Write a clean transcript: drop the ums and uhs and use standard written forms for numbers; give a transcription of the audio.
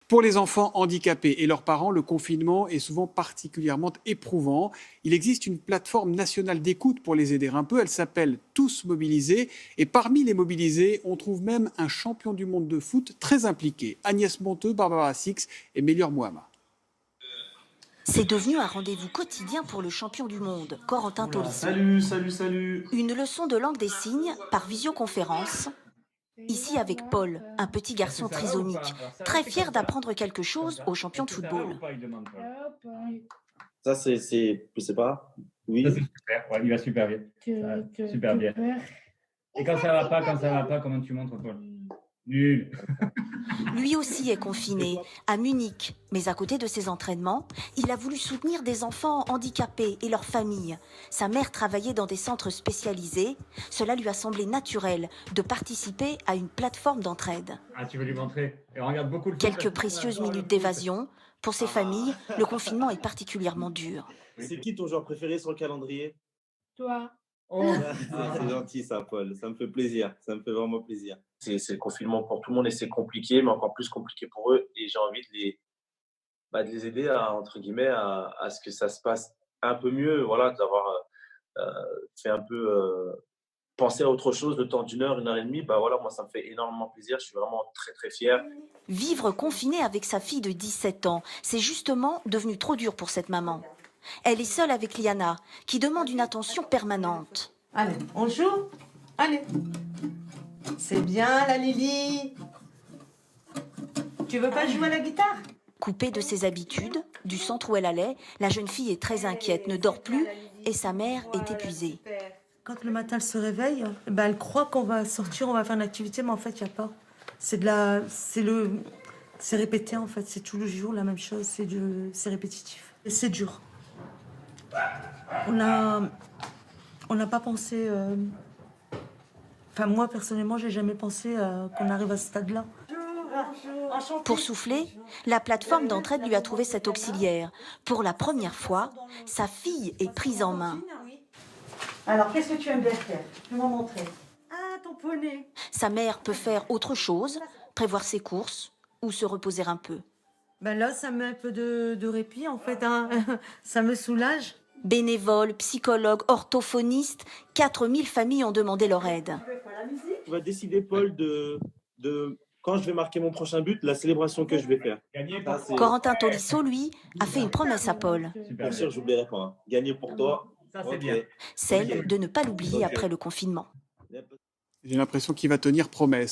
Pour les enfants handicapés et leurs parents, le confinement est souvent particulièrement éprouvant. Il existe une plateforme nationale d'écoute pour les aider un peu. Elle s'appelle Tous Mobilisés. Et parmi les mobilisés, on trouve même un champion du monde de foot très impliqué. Agnès Monteux, Barbara Six et Mélior Mohamed. C'est devenu un rendez-vous quotidien pour le champion du monde, Corentin Tolisso. Salut. Une leçon de langue des signes par visioconférence. Ici avec Paul, un petit garçon trisomique, très fier d'apprendre quelque chose au champion de football. Ça, je sais pas. Oui. Ça, c'est super, ouais, il va super bien. Super bien. Et quand ça va pas, comment tu montres, Paul? Nul. Lui aussi est confiné, à Munich. Mais à côté de ses entraînements, il a voulu soutenir des enfants handicapés et leurs familles. Sa mère travaillait dans des centres spécialisés. Cela lui a semblé naturel de participer à une plateforme d'entraide. Ah, tu veux lui montrer? Et on regarde beaucoup le Quelques foot, précieuses minutes d'évasion. Pour ces familles, le confinement est particulièrement dur. C'est qui ton joueur préféré sur le calendrier? Toi. Oh. C'est gentil ça, Paul. Ça me fait plaisir. Ça me fait vraiment plaisir. C'est le confinement pour tout le monde et c'est compliqué, mais encore plus compliqué pour eux. Et j'ai envie de les aider à, entre guillemets, à ce que ça se passe un peu mieux. Voilà, d'avoir fait un peu penser à autre chose le temps d'une heure et demie. Bah voilà, moi ça me fait énormément plaisir. Je suis vraiment très très fier. Vivre confiné avec sa fille de 17 ans, c'est justement devenu trop dur pour cette maman. Elle est seule avec Liana, qui demande une attention permanente. Allez, on joue? Allez. C'est bien, la Lily. Tu veux pas jouer à la guitare? Coupée de ses habitudes, du centre où elle allait, la jeune fille est très inquiète, ne dort plus et sa mère est épuisée. Quand le matin elle se réveille, elle croit qu'on va sortir, on va faire une activité, mais en fait, il n'y a pas. C'est répété en fait, c'est tout le jour la même chose, c'est répétitif. Et c'est dur. On n'a pas pensé. Enfin, moi personnellement, j'ai jamais pensé qu'on arrive à ce stade-là. Pour souffler, la plateforme d'entraide lui a trouvé cet auxiliaire. Pour la première fois, sa fille est prise en main. Alors, qu'est-ce que tu aimes bien faire? Je vais m'en montrer. Ah, ton poney. Sa mère peut faire autre chose, prévoir ses courses ou se reposer un peu. Là, ça met un peu de répit, en fait. Hein. Ça me soulage. Bénévoles, psychologues, orthophonistes, 4000 familles ont demandé leur aide. Tu vas décider, Paul, de quand je vais marquer mon prochain but, la célébration que je vais faire. Corentin Tolisso, lui, a fait une promesse à Paul. Bien sûr, j'oublierai pas. Hein. Gagner pour toi. Ça, c'est bien. Celle de ne pas l'oublier après le confinement. J'ai l'impression qu'il va tenir promesse.